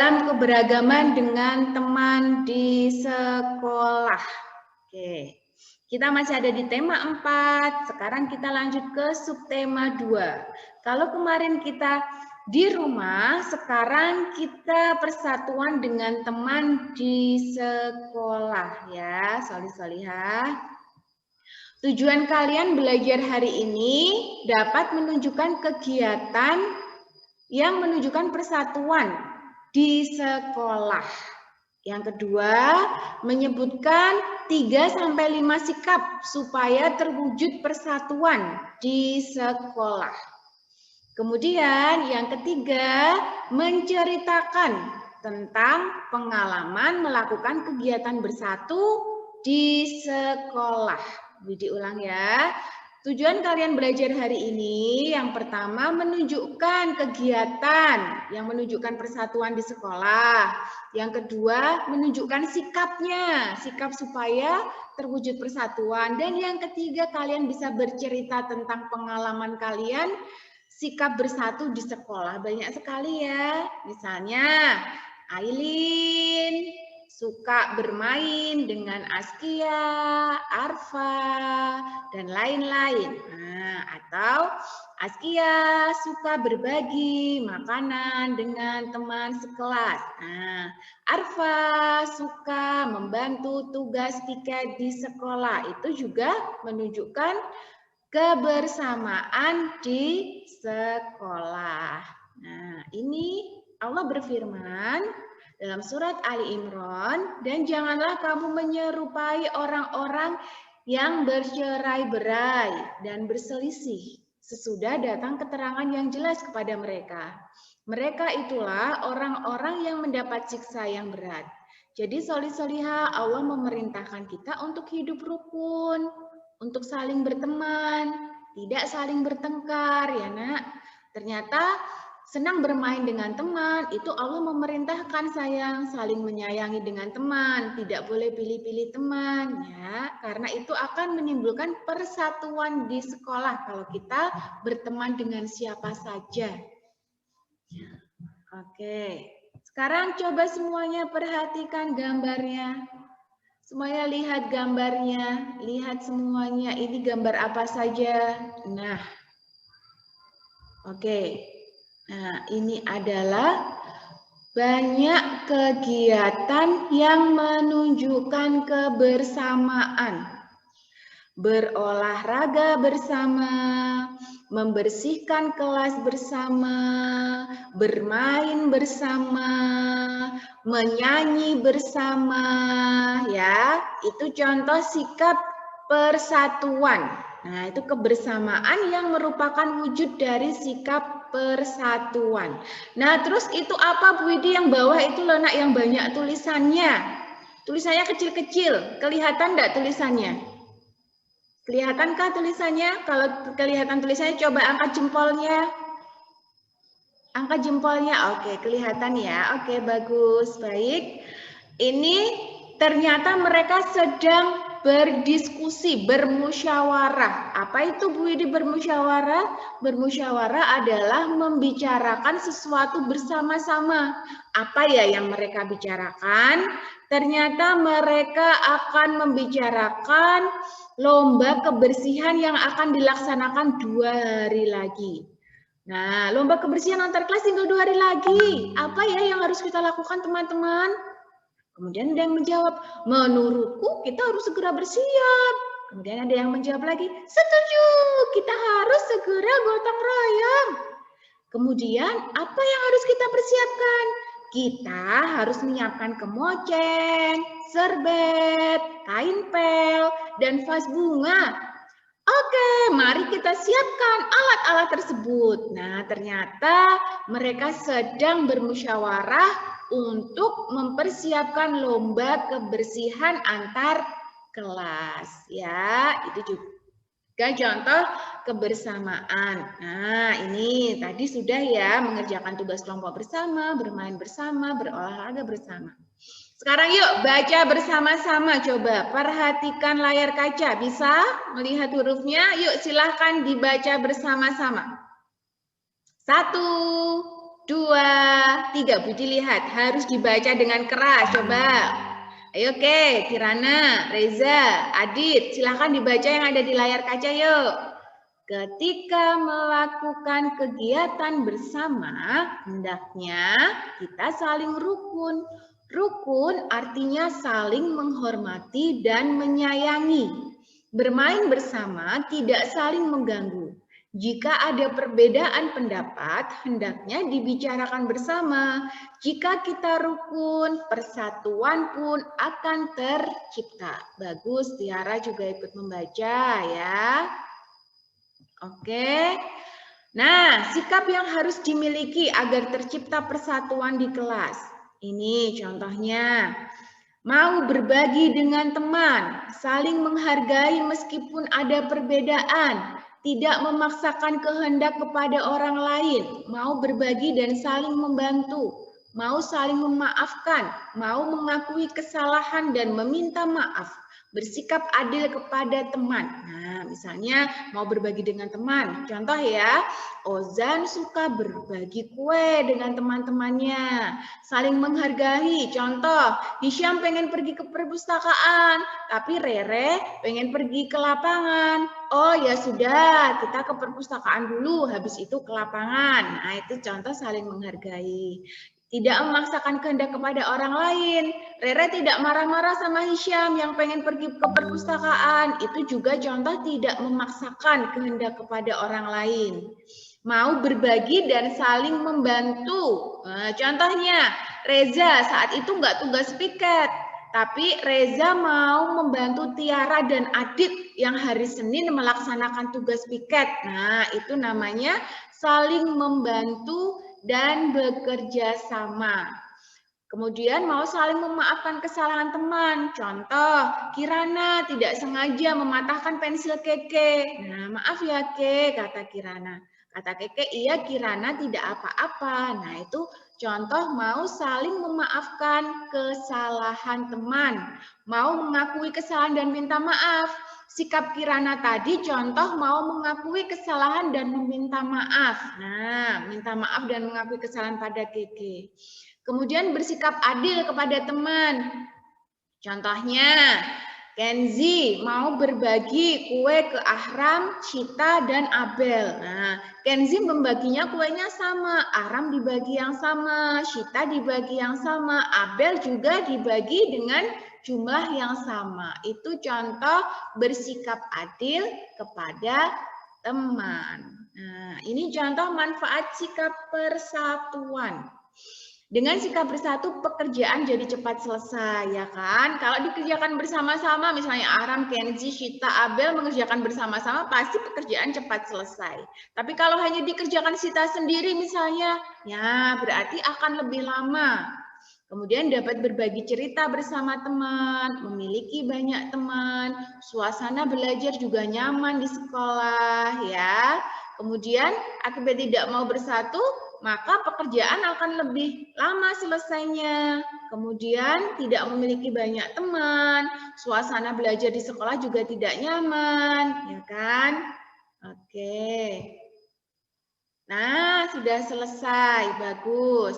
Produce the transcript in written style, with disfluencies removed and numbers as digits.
dalam keberagaman dengan teman di sekolah. Oke, kita masih ada di tema 4. Sekarang kita lanjut ke subtema 2. Kalau kemarin kita di rumah, sekarang kita persatuan dengan teman di sekolah ya, solih-solihah. Tujuan kalian belajar hari ini dapat menunjukkan kegiatan yang menunjukkan persatuan di sekolah. Yang kedua, menyebutkan 3-5 sikap supaya terwujud persatuan di sekolah. Kemudian yang ketiga, menceritakan tentang pengalaman melakukan kegiatan bersatu di sekolah. Diulang ya. Tujuan kalian belajar hari ini yang pertama menunjukkan kegiatan yang menunjukkan persatuan di sekolah. Yang kedua menunjukkan sikapnya, sikap supaya terwujud persatuan. Dan yang ketiga kalian bisa bercerita tentang pengalaman kalian sikap bersatu di sekolah. Banyak sekali ya. Misalnya Aileen suka bermain dengan Askia, Arfa, dan lain-lain. Nah, atau Askia suka berbagi makanan dengan teman sekelas. Nah, Arfa suka membantu tugas piket di sekolah. Itu juga menunjukkan kebersamaan di sekolah. Nah, ini Allah berfirman dalam surat Ali Imran, dan janganlah kamu menyerupai orang-orang yang bercerai-berai dan berselisih sesudah datang keterangan yang jelas kepada mereka. Mereka itulah orang-orang yang mendapat siksa yang berat. Jadi solih-solihah, Allah memerintahkan kita untuk hidup rukun, untuk saling berteman, tidak saling bertengkar ya nak. Ternyata senang bermain dengan teman, itu Allah memerintahkan sayang, saling menyayangi dengan teman, tidak boleh pilih-pilih teman ya, karena itu akan menimbulkan persatuan di sekolah kalau kita berteman dengan siapa saja. Oke, sekarang coba semuanya perhatikan gambarnya. Semuanya lihat gambarnya, lihat semuanya, ini gambar apa saja. Nah, oke. Nah, ini adalah banyak kegiatan yang menunjukkan kebersamaan. Berolahraga bersama, membersihkan kelas bersama, bermain bersama, menyanyi bersama, ya. Itu contoh sikap persatuan. Nah, itu kebersamaan yang merupakan wujud dari sikap persatuan. Nah, terus itu apa Bu Widi yang bawah itu loh nak yang banyak tulisannya. Tulisannya kecil-kecil. Kelihatan enggak tulisannya? Kelihatankah tulisannya? Kalau kelihatan tulisannya coba angkat jempolnya. Angkat jempolnya. Oke, kelihatan ya. Oke, bagus. Baik. Ini ternyata mereka sedang berdiskusi, bermusyawarah. Apa itu Bu Widi bermusyawarah? Bermusyawarah adalah membicarakan sesuatu bersama-sama. Apa ya yang mereka bicarakan? Ternyata mereka akan membicarakan lomba kebersihan yang akan dilaksanakan 2 hari lagi. Nah, lomba kebersihan antar kelas tinggal 2 hari lagi. Apa ya yang harus kita lakukan teman-teman? Kemudian ada yang menjawab, menurutku kita harus segera bersiap. Kemudian ada yang menjawab lagi, setuju, kita harus segera gotong royong. Kemudian apa yang harus kita persiapkan? Kita harus menyiapkan kemoceng, serbet, kain pel, dan vas bunga. Oke, mari kita siapkan alat-alat tersebut. Nah, ternyata mereka sedang bermusyawarah untuk mempersiapkan lomba kebersihan antar kelas. Ya, itu juga contoh kebersamaan. Nah, ini tadi sudah ya mengerjakan tugas kelompok bersama, bermain bersama, berolahraga bersama. Sekarang yuk baca bersama-sama, coba perhatikan layar kaca, bisa melihat hurufnya? Yuk silahkan dibaca bersama-sama. 1, 2, 3. Budi lihat, harus dibaca dengan keras. Coba. Ayo, oke. Kirana, Reza, Adit, silahkan dibaca yang ada di layar kaca yuk. Ketika melakukan kegiatan bersama, hendaknya kita saling rukun. Rukun artinya saling menghormati dan menyayangi. Bermain bersama tidak saling mengganggu. Jika ada perbedaan pendapat, hendaknya dibicarakan bersama. Jika kita rukun, persatuan pun akan tercipta. Bagus, Tiara juga ikut membaca ya. Oke. Nah, sikap yang harus dimiliki agar tercipta persatuan di kelas. Ini contohnya. Mau berbagi dengan teman, saling menghargai meskipun ada perbedaan, tidak memaksakan kehendak kepada orang lain, mau berbagi dan saling membantu, mau saling memaafkan, mau mengakui kesalahan dan meminta maaf, bersikap adil kepada teman. Nah, misalnya mau berbagi dengan teman. Contoh ya, Ozan suka berbagi kue dengan teman-temannya. Saling menghargai. Contoh, Hisham pengen pergi ke perpustakaan, tapi Rere pengen pergi ke lapangan. Oh ya sudah, kita ke perpustakaan dulu, habis itu ke lapangan. Nah, itu contoh saling menghargai. Tidak memaksakan kehendak kepada orang lain. Rere tidak marah-marah sama Hisham yang pengen pergi ke perpustakaan. Itu juga contoh tidak memaksakan kehendak kepada orang lain. Mau berbagi dan saling membantu. Nah, contohnya, Reza saat itu nggak tugas piket, tapi Reza mau membantu Tiara dan Adit yang hari Senin melaksanakan tugas piket. Nah, itu namanya saling membantu dan bekerja sama. Kemudian mau saling memaafkan kesalahan teman. Contoh, Kirana tidak sengaja mematahkan pensil Keke. Nah, maaf ya Ke, kata Kirana. Kata Keke, iya Kirana tidak apa-apa. Nah, itu contoh mau saling memaafkan kesalahan teman. Mau mengakui kesalahan dan minta maaf. Sikap Kirana tadi contoh mau mengakui kesalahan dan meminta maaf. Nah, minta maaf dan mengakui kesalahan pada Keke. Kemudian bersikap adil kepada teman. Contohnya, Kenzi mau berbagi kue ke Ahram, Cita, dan Abel. Nah, Kenzi membaginya kuenya sama, Ahram dibagi yang sama, Cita dibagi yang sama, Abel juga dibagi dengan jumlah yang sama. Itu contoh bersikap adil kepada teman. Nah, ini contoh manfaat sikap persatuan. Dengan sikap bersatu, pekerjaan jadi cepat selesai, ya kan? Kalau dikerjakan bersama-sama, misalnya Aram, Kenzi, Shita, Abel mengerjakan bersama-sama, pasti pekerjaan cepat selesai. Tapi kalau hanya dikerjakan Shita sendiri misalnya, ya berarti akan lebih lama. Kemudian dapat berbagi cerita bersama teman, memiliki banyak teman, suasana belajar juga nyaman di sekolah, ya. Kemudian akibat tidak mau bersatu, maka pekerjaan akan lebih lama selesainya. Kemudian tidak memiliki banyak teman, suasana belajar di sekolah juga tidak nyaman, ya kan? Oke. Nah, sudah selesai, bagus.